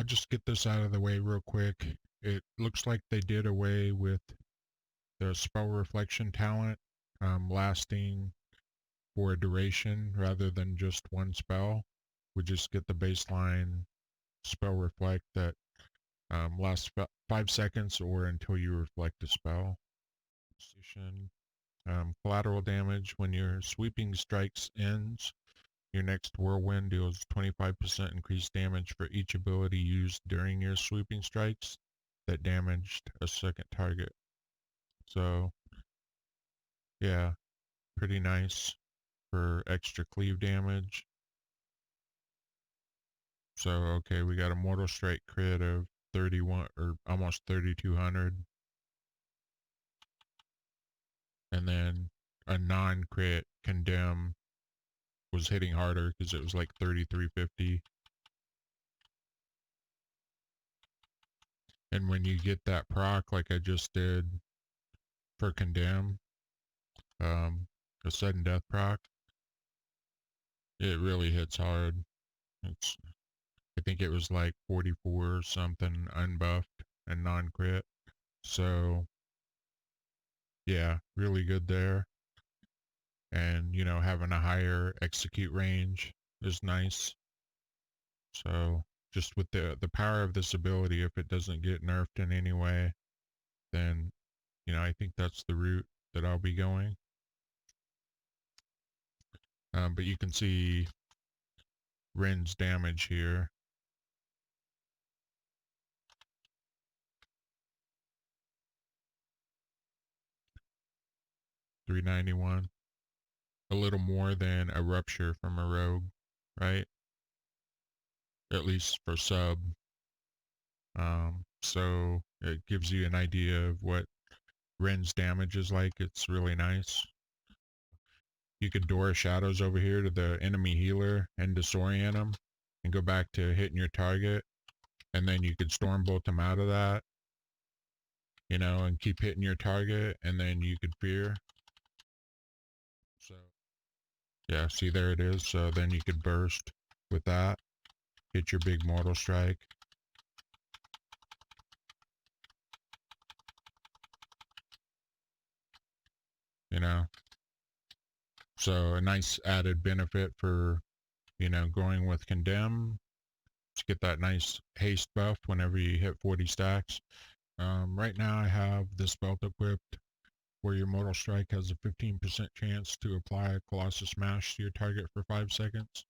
just get this out of the way real quick. It looks like they did away with the spell reflection talent lasting for a duration rather than just one spell. We just get the baseline spell reflect that lasts 5 seconds or until you reflect a spell. Collateral damage. When your sweeping strikes ends, your next whirlwind deals 25% increased damage for each ability used during your sweeping strikes that damaged a second target. So, yeah, pretty nice for extra cleave damage. So, okay, we got a Mortal Strike crit of 31 or almost 3,200. And then a non-crit Condemn was hitting harder because it was like 3,350. And when you get that proc like I just did for Condemn, a sudden death proc, it really hits hard. It's, I think it was like 44 or something unbuffed and non-crit. So yeah, really good there. And you know, having a higher execute range is nice. So just with the power of this ability, if it doesn't get nerfed in any way, then you know, I think that's the route that I'll be going. But you can see Rin's damage here. $391. A little more than a rupture from a rogue, right? At least for sub. So it gives you an idea of what Rin's damage is like. It's really nice. You could Dora Shadows over here to the enemy healer and disorient them and go back to hitting your target. And then you could Stormbolt them out of that, you know, and keep hitting your target. And then you could fear. So, yeah, see, there it is. So then you could burst with that. Hit your big Mortal Strike. You know, so a nice added benefit for, you know, going with Condemn to get that nice haste buff whenever you hit 40 stacks. Right now I have this belt equipped where your Mortal Strike has a 15% chance to apply a Colossus Smash to your target for 5 seconds.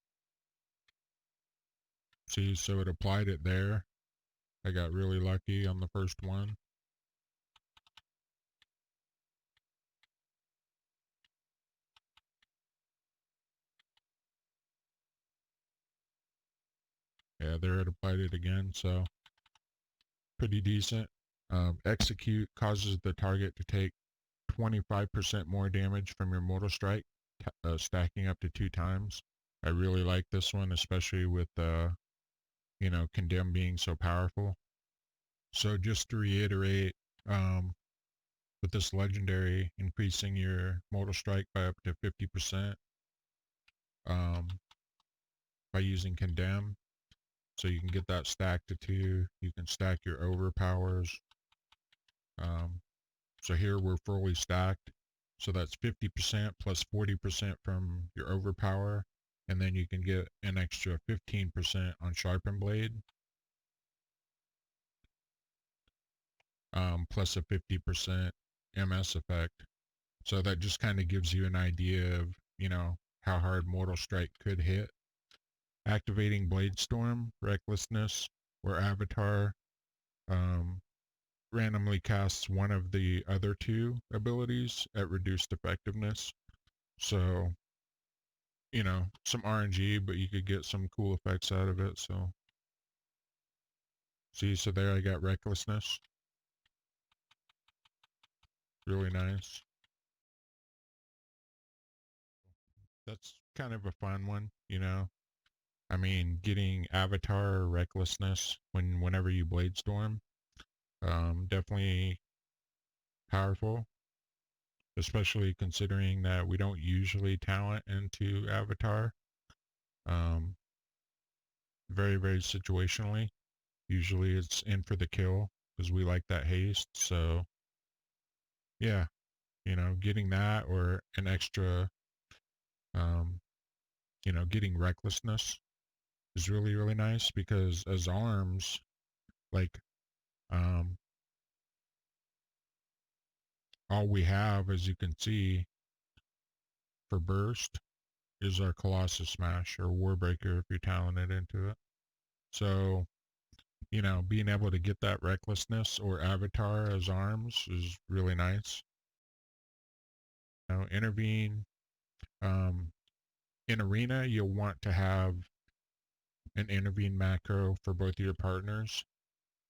See, so it applied it there. I got really lucky on the first one. Yeah, there it applied it again, so pretty decent. Execute causes the target to take 25% more damage from your Mortal Strike, stacking up to 2 times. I really like this one, especially with, you know, Condemn being so powerful. So just to reiterate, with this legendary, increasing your Mortal Strike by up to 50% um, by using Condemn. So you can get that stacked to 2. You can stack your overpowers. So here we're fully stacked. So that's 50% plus 40% from your overpower. And then you can get an extra 15% on Sharpen Blade. Plus a 50% MS effect. So that just kind of gives you an idea of, you know, how hard Mortal Strike could hit. Activating Bladestorm, Recklessness, or Avatar randomly casts one of the other 2 abilities at reduced effectiveness. So, you know, some RNG, but you could get some cool effects out of it. So, see, so there I got Recklessness. Really nice. That's kind of a fun one, you know. I mean, getting Avatar or Recklessness whenever you Bladestorm, definitely powerful, especially considering that we don't usually talent into Avatar. Um, very, very situationally. Usually it's in for the kill because we like that haste. So yeah, getting that or an extra, um, getting recklessness is really, really nice because as arms, like, um, all we have, as you can see, for burst is our Colossus Smash or Warbreaker if you're talented into it. So, being able to get that recklessness or avatar as arms is really nice. Intervene. Um, in arena, you'll want to have an intervene macro for both of your partners,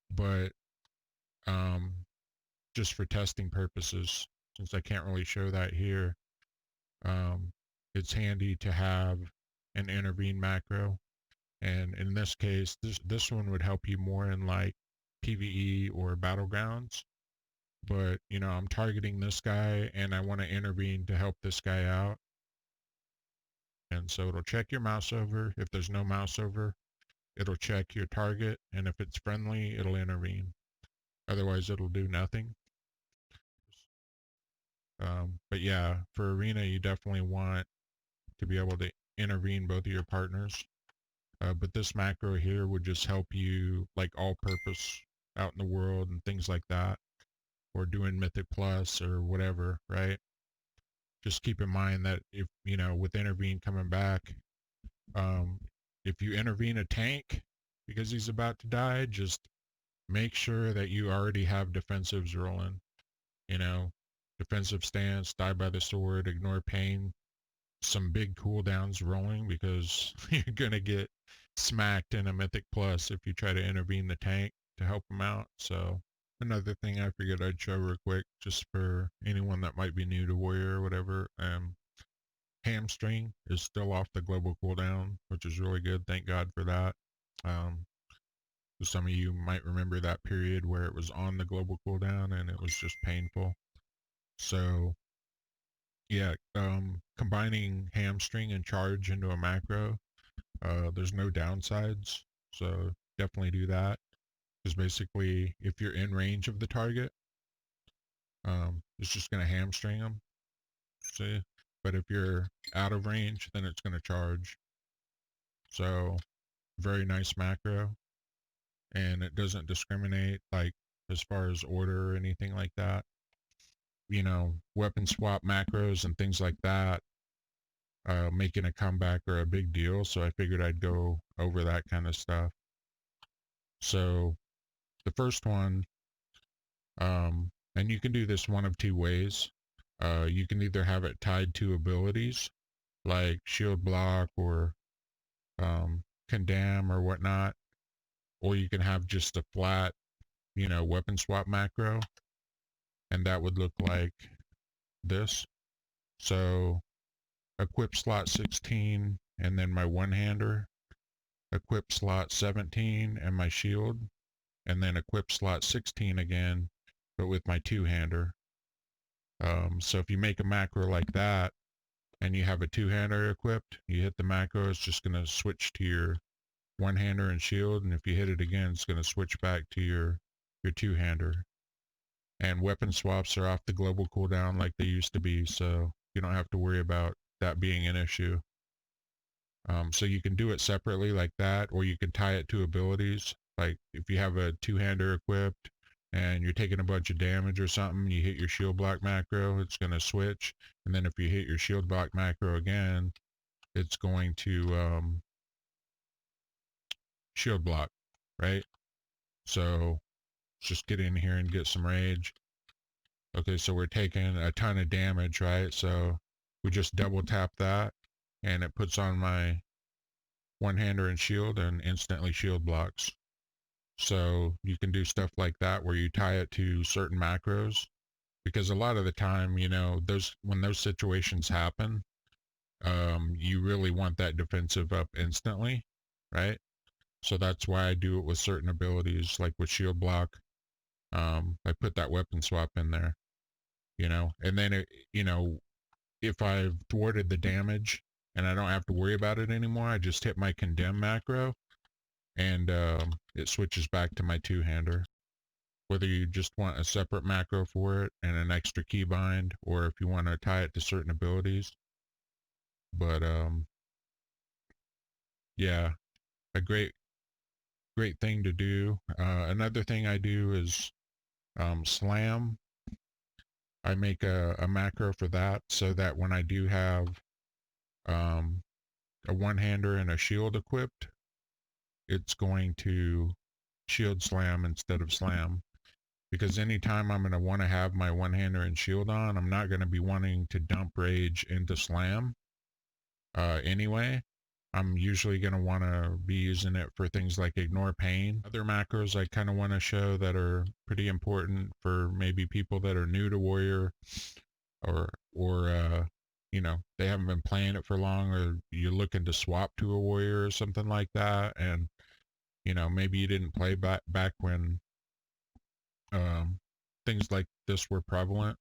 but um, just for testing purposes, since I can't really show that here, um, it's handy to have an intervene macro. And in this case, this one would help you more in like PvE or battlegrounds. But I'm targeting this guy and I want to intervene to help this guy out. And so it'll check your mouse over. If there's no mouse over, it'll check your target, and if it's friendly, it'll intervene. Otherwise, it'll do nothing. But yeah, for arena, you definitely want to be able to intervene both of your partners. But this macro here would just help you like all purpose out in the world and things like that, or doing Mythic Plus or whatever, right? Just keep in mind that if, with intervene coming back, um, if you intervene a tank because he's about to die, just make sure that you already have defensives rolling. You know, defensive stance, die by the sword, ignore pain, some big cooldowns rolling because you're gonna get smacked in a Mythic Plus if you try to intervene the tank to help him out. So another thing I figured I'd show real quick, just for anyone that might be new to Warrior or whatever. Hamstring is still off the global cooldown, which is really good. Thank God for that. Um, some of you might remember that period where it was on the global cooldown and it was just painful. So yeah, combining hamstring and charge into a macro, there's no downsides. So definitely do that. Because basically, if you're in range of the target, it's just going to hamstring them. See? But if you're out of range, then it's going to charge. So very nice macro. And it doesn't discriminate like as far as order or anything like that. Weapon swap macros and things like that, making a comeback are a big deal. So I figured I'd go over that kind of stuff. So the first one, and you can do this one of two ways. You can either have it tied to abilities like shield block or condemn or whatnot, or you can have just a flat, weapon swap macro, and that would look like this. So equip slot 16 and then my one-hander, equip slot 17 and my shield, and then equip slot 16 again, but with my two-hander. So if you make a macro like that and you have a two-hander equipped, you hit the macro, it's just going to switch to your one-hander and shield, and if you hit it again, it's going to switch back to your two-hander. And weapon swaps are off the global cooldown like they used to be, so you don't have to worry about that being an issue. So you can do it separately like that, or you can tie it to abilities. Like if you have a two-hander equipped and you're taking a bunch of damage or something, you hit your shield block macro, it's going to switch. And then if you hit your shield block macro again, it's going to shield block, right? So just get in here and get some rage. Okay, so we're taking a ton of damage, right? So we just double tap that and it puts on my one-hander and shield and instantly shield blocks. So you can do stuff like that where you tie it to certain macros, because a lot of the time, when those situations happen, you really want that defensive up instantly, right? So that's why I do it with certain abilities, like with shield block. I put that weapon swap in there, and then if I've thwarted the damage and I don't have to worry about it anymore, I just hit my condemn macro, and it switches back to my two-hander. Whether you just want a separate macro for it and an extra keybind, or if you want to tie it to certain abilities. But yeah, a great thing to do. Another thing I do is slam. I make a macro for that so that when I do have um, a one-hander and a shield equipped, it's going to shield slam instead of slam. Because anytime I'm going to want to have my one-hander and shield on, I'm not going to be wanting to dump rage into slam anyway. I'm usually going to want to be using it for things like ignore pain. Other macros I kind of want to show that are pretty important for maybe people that are new to warrior, or you know, they haven't been playing it for long, or you're looking to swap to a warrior or something like that, and you know, maybe you didn't play back when things like this were prevalent.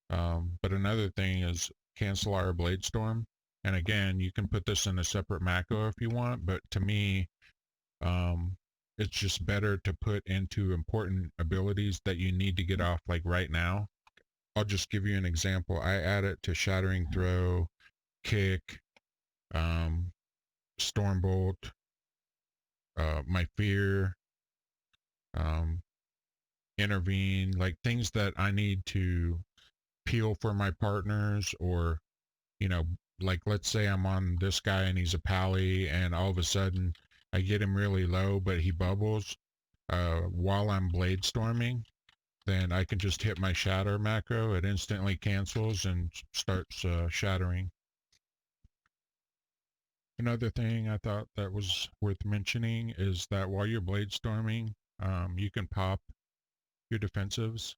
But another thing is cancel our Bladestorm. And again, you can put this in a separate macro if you want, but to me, um, it's just better to put into important abilities that you need to get off like right now. I'll just give you an example. I add it to Shattering Throw, Kick, um, Stormbolt, my Fear, um, Intervene, like things that I need to peel for my partners, or you know, like let's say I'm on this guy and he's a pally, and all of a sudden I get him really low, but he bubbles while I'm Bladestorming, then I can just hit my shatter macro. It instantly cancels and starts shattering. Another thing I thought that was worth mentioning is that while you're Bladestorming, you can pop your defensives.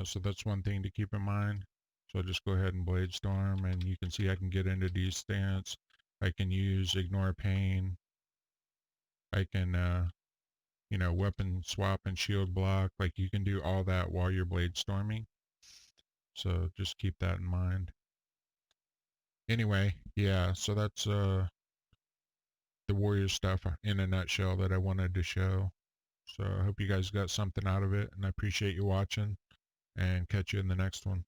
So that's one thing to keep in mind. So I'll just go ahead and Bladestorm, and you can see I can get into D-stance. I can use Ignore Pain. I can, you know, weapon swap and shield block. Like you can do all that while you're Bladestorming. So just keep that in mind. Anyway, yeah, so that's the warrior stuff in a nutshell that I wanted to show. So I hope you guys got something out of it, and I appreciate you watching, and catch you in the next one.